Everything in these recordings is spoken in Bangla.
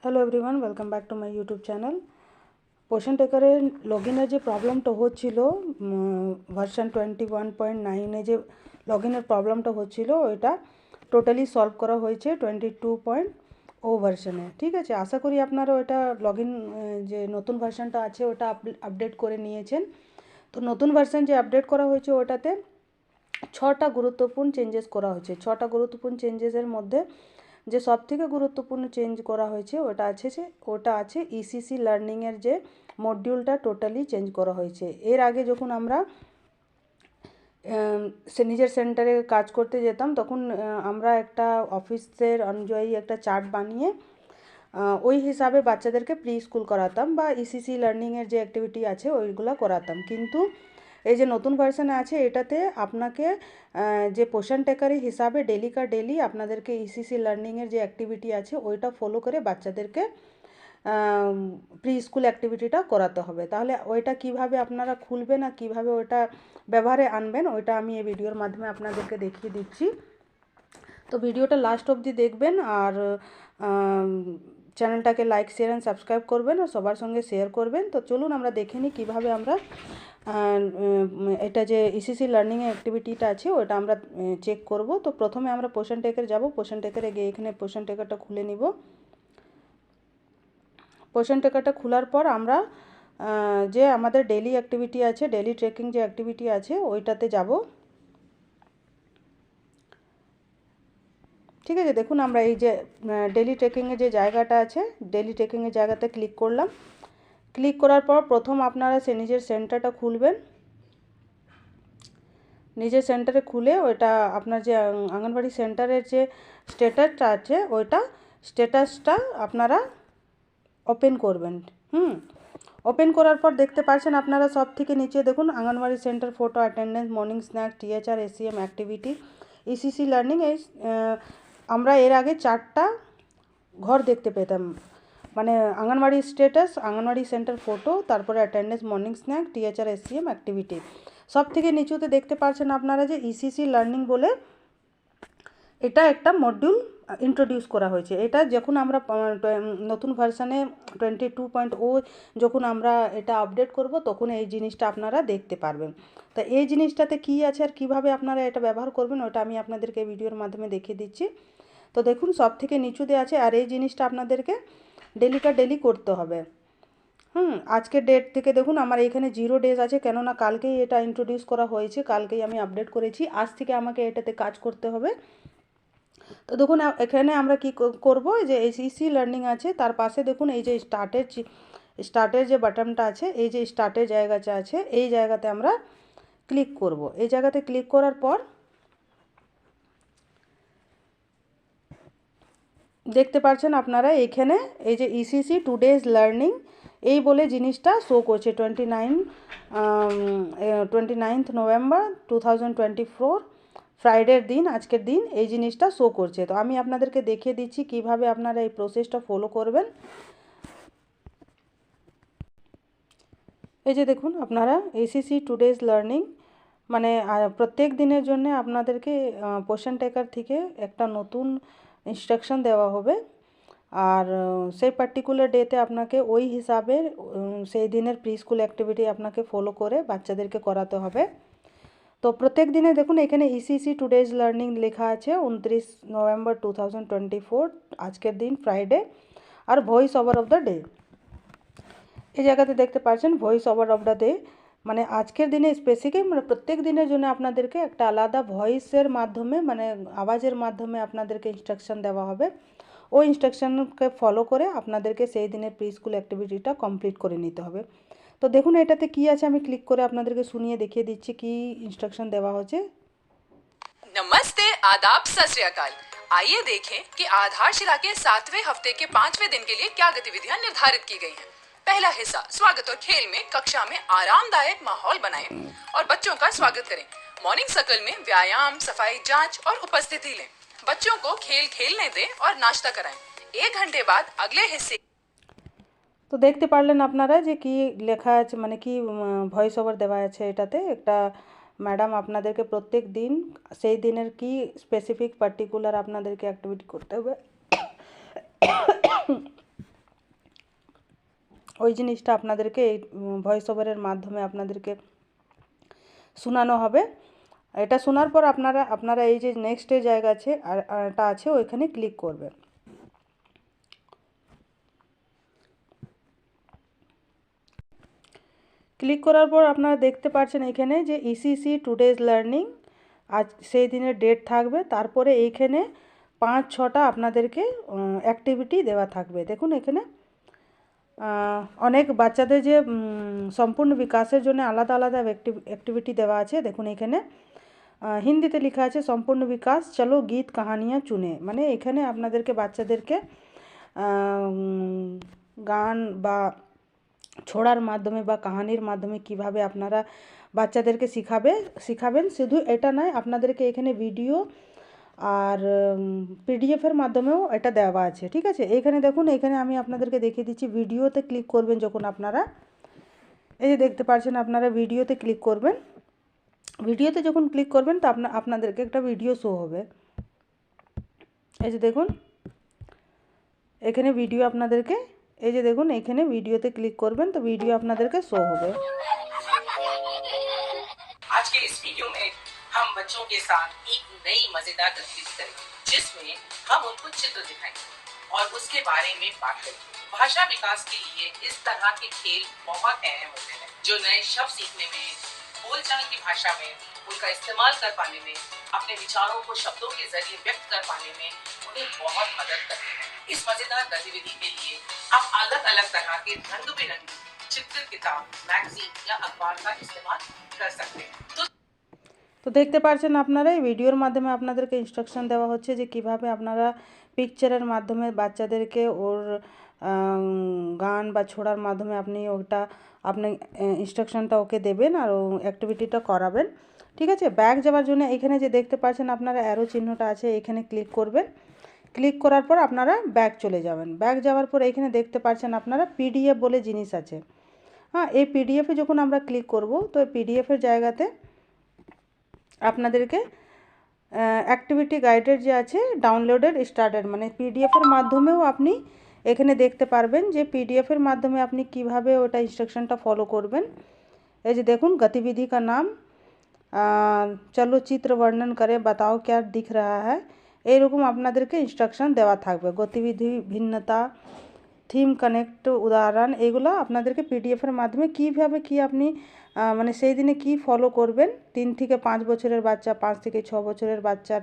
Hello everyone, welcome back to my YouTube channel. পোষণ টেকারের লগ ইনের যে প্রবলেমটা হচ্ছিল, ভার্সন 21.9 যে লগ ইনের প্রবলেমটা হচ্ছিল, ওইটা টোটালি সলভ করা হয়েছে 22.0 ভার্সনে। ঠিক আছে, আশা করি আপনারা ওইটা লগ ইন যে নতুন ভার্সনটা আছে ওটা আপডেট করে নিয়েছেন। তো নতুন ভার্সন যে আপডেট করা হয়েছে ওটাতে 6টা গুরুত্বপূর্ণ চেঞ্জেস করা হয়েছে। 6টা গুরুত্বপূর্ণ চেঞ্জেসের মধ্যে যে সবথেকে গুরুত্বপূর্ণ চেঞ্জ করা হয়েছে ওটা আছে ইসিসি লার্নিংয়ের যে মডিউলটা টোটালি চেঞ্জ করা হয়েছে। এর আগে যখন আমরা নিজের সেন্টারে কাজ করতে যেতাম তখন আমরা একটা অফিসের অনুযায়ী একটা চার্ট বানিয়ে ওই হিসাবে বাচ্চাদেরকে প্রি স্কুল করাতাম বা ইসিসি লার্নিংয়ের যে অ্যাক্টিভিটি আছে ওইগুলো করাতাম। কিন্তু এই যে নতুন ভার্সানে আছে এটাতে আপনাকে যে পোষণ টেকারি হিসাবে ডেলি আপনাদেরকে ইসিসি লার্নিংয়ের যে অ্যাক্টিভিটি আছে ওইটা ফলো করে বাচ্চাদেরকে প্রি স্কুল অ্যাক্টিভিটিটা করাতে হবে। তাহলে ওইটা কিভাবে আপনারা খুলবেন আর কীভাবে ওইটা ব্যবহারে আনবেন ওইটা আমি এই ভিডিওর মাধ্যমে আপনাদেরকে দেখিয়ে দিচ্ছি। তো ভিডিওটা লাস্ট অবধি দেখবেন আর চ্যানেলটাকে লাইক শেয়ার অ্যান্ড সাবস্ক্রাইব করবেন আর সবার সঙ্গে শেয়ার করবেন। তো চলুন আমরা দেখে নিই কীভাবে আমরা এটা যে ইসিসি লার্নিংয়ের অ্যাক্টিভিটিটা আছে ওটা আমরা চেক করব। তো প্রথমে আমরা পোষণ টেকার যাব, পোষণ টেকারে গিয়ে এখানে পোষণ টেকারটা খুলে নিব। পোষণ টেকারটা খোলার পর আমরা যে আমাদের ডেলি অ্যাক্টিভিটি আছে, ডেলি ট্রেকিং যে অ্যাক্টিভিটি আছে ওইটাতে যাব। ঠিক আছে, দেখুন আমরা এই যে ডেলি ট্রেকিংয়ের যে জায়গাটা আছে ডেলি ট্রেকিংয়ের জায়গাতে ক্লিক করলাম। ক্লিক করার পর প্রথম আপনারা নিজের সেন্টারটা খুলবেন। নিজের সেন্টারে খুলে ওইটা আপনার যে অঙ্গনবাড়ি সেন্টারের যে স্ট্যাটাসটা আছে ওইটা স্ট্যাটাসটা আপনারা ওপেন করবেন। ওপেন করার পর দেখতে পাচ্ছেন আপনারা সব থেকে নিচে দেখুন anganwadi centre photo, attendance, morning snack, THR, ACM activity, ECC learning. এই আমরা এর আগে 4টা ঘর দেখতে পেতাম, মানে anganwadi status, anganwadi centre photo, তারপরে attendance, morning snack, THR, ACM activity. সব থেকে নিচুতে দেখতে পাচ্ছেন আপনারা যে ইসিসি লার্নিং বলে এটা একটা মডিউল ইন্ট্রোডিউস করা হয়েছে। এটা যখন আমরা নতুন ভার্সানে 22.0 যখন আমরা এটা আপডেট করব তখন এই জিনিসটা আপনারা দেখতে পারবেন। তা এই জিনিসটাতে কী আছে আর কীভাবে আপনারা এটা ব্যবহার করবেন ওটা আমি আপনাদেরকে ভিডিওর মাধ্যমে দেখিয়ে দিচ্ছি। তো দেখুন সব থেকে নিচুতে আছে আর এই জিনিসটা আপনাদেরকে ডেলি করতে হবে। আজকের ডেট থেকে দেখুন আমার এখানে 0 ডেজ আছে, কেননা কালকেই এটা ইন্ট্রোডিউস করা হয়েছে, কালকেই আমি আপডেট করেছি। আজ থেকে আমাকে এটাতে কাজ করতে হবে। তো দেখুন এখানে আমরা কি করব, যে এই ইসি লার্নিং আছে তার পাশে দেখুন এই যে স্টার্টের যে বাটনটা আছে, এই যে স্টার্টের জায়গাটা আছে এই জায়গাতে আমরা ক্লিক করব। এই জায়গাতে ক্লিক করার পর দেখতে পাচ্ছেন আপনারা এখানে এই যে ইসিসি টুডেজ লার্নিং এই বলে জিনিসটা শো করছে 29 নভেম্বর 2024 ফ্রাইডের দিন, আজকের দিন এই জিনিসটা শো করছে। তো আমি আপনাদেরকে দেখিয়ে দিচ্ছি কিভাবে আপনারা এই প্রসেসটা ফলো করবেন। এই যে দেখুন আপনারা এসিসি টুডেজ লার্নিং মানে প্রত্যেক দিনের জন্য আপনাদেরকে পোষণ টেকার থেকে একটা নতুন ইনস্ট্রাকশন দেওয়া হবে আর সেই পার্টিকুলার ডেতে আপনাকে ওই হিসাবে সেই দিনের প্রি স্কুল অ্যাক্টিভিটি আপনাকে ফলো করে বাচ্চাদেরকে করাতে হবে। তো প্রত্যেক দিনে দেখুন এখানে ইসিসি টুডেজ লার্নিং লেখা আছে 29 নভেম্বর 2024 আজকের দিন ফ্রাইডে, আর voice over of the day এই জায়গাতে দেখতে পাচ্ছেন voice over of the day মানে আজকের দিনে স্পেসিফিক মানে প্রত্যেক দিনের জন্য আপনাদেরকে একটা আলাদা ভয়েসের মাধ্যমে মানে আওয়াজের মাধ্যমে আপনাদেরকে ইনস্ট্রাকশন দেওয়া হবে। ওই ইনস্ট্রাকশনকে ফলো করে আপনাদেরকে সেই দিনের প্রি স্কুল অ্যাক্টিভিটিটা কমপ্লিট করে নিতে হবে। তো দেখুন এটাতে কি আছে আমি ক্লিক করে আপনাদেরকে শুনিয়ে দেখিয়ে দিচ্ছি কি ইনস্ট্রাকশন দেওয়া হচ্ছে। नमस्ते, आदाब, सत श्री अकाल। आइए देखें कि आधारशिला के 7वें हफ्ते के 5वें दिन के लिए क्या गतिविधियां निर्धारित की गई हैं। पहला हिस्सा स्वागत और खेल में कक्षा में आरामदायक माहौल बनाएं और बच्चों का स्वागत करें। मॉर्निंग सर्कल में व्यायाम, सफाई, जांच और उपस्थिति लें। बच्चों को खेल खेलने दें और नाश्ता कराएं। 1 घंटे बाद अगले हिस्से। তো দেখতে পারলেন আপনারা যে কি লেখা আছে মানে কি ভয়েস ওভার দেওয়া আছে। এটাতে একটা ম্যাডাম আপনাদেরকে প্রত্যেক দিন সেই দিনের কি স্পেসিফিক পার্টিকুলার আপনাদেরকে অ্যাক্টিভিটি করতে হবে ওই জিনিসটা আপনাদেরকে এই ভয়েস ওভারের মাধ্যমে আপনাদেরকে শোনানো হবে। এটা শোনার পর আপনারা এই যে নেক্সট জায়গা আছে আরটা আছে ওইখানে ক্লিক করবেন। ক্লিক করার পর আপনারা দেখতে পাচ্ছেন এখানে যে ইসিসি টুডেজ লার্নিং, আজ সেই দিনের ডেট থাকবে। তারপরে এইখানে 5-6টা আপনাদেরকে অ্যাক্টিভিটি দেওয়া থাকবে। দেখুন এখানে অনেক বাচ্চাদের যে সম্পূর্ণ বিকাশের জন্য আলাদা আলাদা অ্যাক্টিভিটি দেওয়া আছে। দেখুন এখানে হিন্দিতে লেখা আছে সম্পূর্ণ বিকাশ চলো গীত কাহানিয়াँ চুনে, মানে এখানে আপনাদেরকে বাচ্চাদেরকে গান বা ছড়ার মাধ্যমে বা কাহানির মাধ্যমে কিভাবে আপনারা বাচ্চাদেরকে শিখাবেন। শুধু এটা নয়, আপনাদেরকে এখানে ভিডিও আর পিডিএফের মাধ্যমেও এটা দেওয়া আছে, ঠিক আছে। এইখানে দেখুন, এখানে আমি আপনাদেরকে দেখিয়ে দিচ্ছি। ভিডিওতে ক্লিক করবেন যখন আপনারা, এই যে দেখতে পাচ্ছেন আপনারা ভিডিওতে ক্লিক করবেন। ভিডিওতে যখন ক্লিক করবেন তো আপনাদেরকে একটা ভিডিও শো হবে। এই যে দেখুন এখানে ভিডিও আপনাদেরকে, এই যে দেখুন এখানে ভিডিওতে ক্লিক করবেন তো ভিডিও আপনাদেরকে শো হবে। आज के इस वीडियो में हम बच्चों के साथ एक नई मजेदार गतिविधि करेंगे जिसमें हम उनको चित्र दिखाएंगे और उसके बारे में बात करेंगे। भाषा विकास के लिए इस तरह के खेल बहुत अहम होते हैं जो नए शब्द सीखने में, बोलचाल की भाषा में उनका इस्तेमाल कर पाने में, अपने विचारों को शब्दों के जरिए व्यक्त कर पाने में उन्हें बहुत मदद करते हैं। इस मजेदार गतिविधि के लिए आप अलग अलग तरह के रंग बिरंगी चित्र किताब, मैगजीन या अखबार का इस्तेमाल कर सकते हैं। তো দেখতে পাচ্ছেন আপনারা এই ভিডিওর মাধ্যমে আপনাদেরকে ইনস্ট্রাকশন দেওয়া হচ্ছে যে কিভাবে আপনারা পিকচারের মাধ্যমে বাচ্চাদেরকে ওর গান বা ছোড়ার মাধ্যমে আপনি ইনস্ট্রাকশনটা ওকে দেবেন আর ও অ্যাক্টিভিটিটা করাবেন, ঠিক আছে। ব্যাক যাওয়ার জন্য এখানে যে দেখতে পাচ্ছেন আপনারা অ্যারো চিহ্নটা আছে, এখানে ক্লিক করবেন। ক্লিক করার পর আপনারা ব্যাক চলে যাবেন। ব্যাক যাওয়ার পর এখানে দেখতে পাচ্ছেন আপনারা পিডিএফ বলে জিনিস আছে। হ্যাঁ, এই পিডিএফে যখন আমরা ক্লিক করব তো এই পিডিএফের জায়গাতে আপনাদেরকে অ্যাক্টিভিটি গাইডের যে আছে ডাউনলোডেড স্টার্টেড, মানে পিডিএফের মাধ্যমেও আপনি এখানে দেখতে পারবেন যে পিডিএফের মাধ্যমে আপনি কিভাবে ওটা ইনস্ট্রাকশনটা ফলো করবেন। এই যে দেখুন गतिविधि का नाम চলো চিত্র বর্ণন করে বাতাও क्या दिख रहा है, এইরকম আপনাদেরকে ইনস্ট্রাকশন দেওয়া থাকবে। গতিবিধি, ভিন্নতা, থিম, কানেক্ট, উদাহরণ, এগুলো আপনাদেরকে পিডিএফের মাধ্যমে কীভাবে কি আপনি মানে সেই দিনে কি ফলো করবেন। 3 থেকে 5 বছরের বাচ্চা, 5 থেকে 6 বছরের বাচ্চার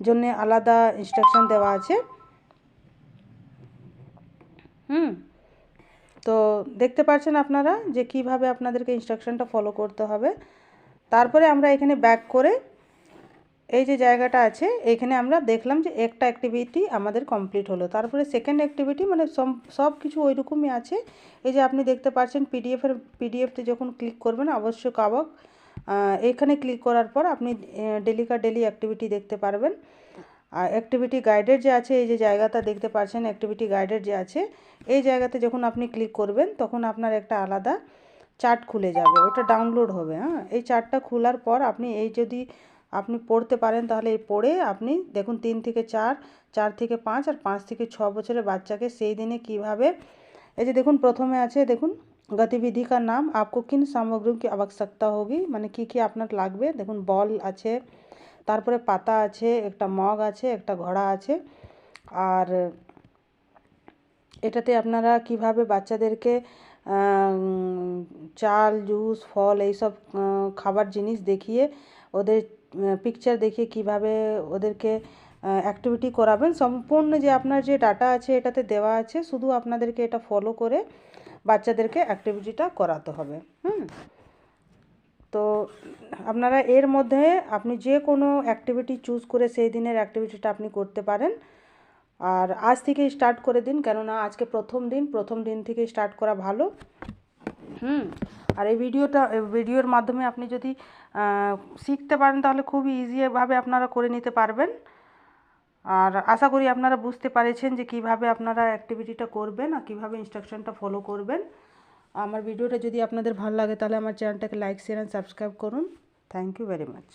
জন্য আলাদা ইনস্ট্রাকশন দেওয়া আছে। তো দেখতে পাচ্ছেন আপনারা যে কিভাবে আপনাদেরকে ইনস্ট্রাকশনটা ফলো করতে হবে। তারপরে আমরা এখানে ব্যাক করে এই যে জায়গাটা আছে এখানে আমরা দেখলাম যে একটা অ্যাক্টিভিটি আমাদের কমপ্লিট হলো। তারপরে সেকেন্ড অ্যাক্টিভিটি মানে সব কিছু ওই রকমই আছে। এই যে আপনি দেখতে পাচ্ছেন পিডিএফতে যখন ক্লিক করবেন আবশ্যক এখানে ক্লিক করার পর আপনি ডেলি কা ডেলি অ্যাক্টিভিটি দেখতে পারবেন। আর অ্যাক্টিভিটি গাইডের যে আছে, এই যে জায়গাটা দেখতে পাচ্ছেন অ্যাক্টিভিটি গাইডের যে আছে, এই জায়গাতে যখন আপনি ক্লিক করবেন তখন আপনার একটা আলাদা চার্ট খুলে যাবে, ওটা ডাউনলোড হবে। হ্যাঁ, এই চার্টটা খোলার পর আপনি যদি আপনি পড়তে পারেন তাহলে এই পড়ে আপনি দেখুন 3 থেকে 4, 4 থেকে 5 আর 5 থেকে 6 বছরের বাচ্চাকে সেই দিনে কিভাবে, এই যে দেখুন প্রথমে আছে দেখুন गतिविधि का नाम आपको किन सामग्रियों की आवश्यकता होगी, মানে কি আপনার লাগবে। দেখুন বল আছে, তারপরে পাতা আছে, একটা মগ আছে, একটা ঘোড়া আছে। আর এটাতে আপনারা কিভাবে বাচ্চাদেরকে চাল, জুস, ফল এইসব খাবার জিনিস দেখিয়ে ওদের পিকচার দেখিয়ে কিভাবে ওদেরকে অ্যাক্টিভিটি করাবেন। সম্পূর্ণ যে আপনার যে ডাটা আছে এটাতে দেওয়া আছে, শুধু আপনাদেরকে এটা ফলো করে বাচ্চাদেরকে অ্যাক্টিভিটিটা করাতে হবে। তো আপনারা এর মধ্যে আপনি যে কোনো অ্যাক্টিভিটি চুজ করে সেই দিনের অ্যাক্টিভিটিটা আপনি করতে পারেন। আর আজ থেকে স্টার্ট করে দিন, কেননা আজকে প্রথম দিন থেকে স্টার্ট করা ভালো। আর এই ভিডিওর মাধ্যমে আপনি যদি শিখতে পারেন তাহলে খুবই ইজিভাবে আপনারা করে নিতে পারবেন। আর আশা করি আপনারা বুঝতে পেরেছেন যে কিভাবে আপনারা অ্যাক্টিভিটিটা করবেন আর কীভাবে ইনস্ট্রাকশনটা ফলো করবেন। আমার ভিডিওটা যদি আপনাদের ভালো লাগে তাহলে আমার চ্যানেলটাকে লাইক, শেয়ার অ্যান্ড সাবস্ক্রাইব করুন। Thank you very much.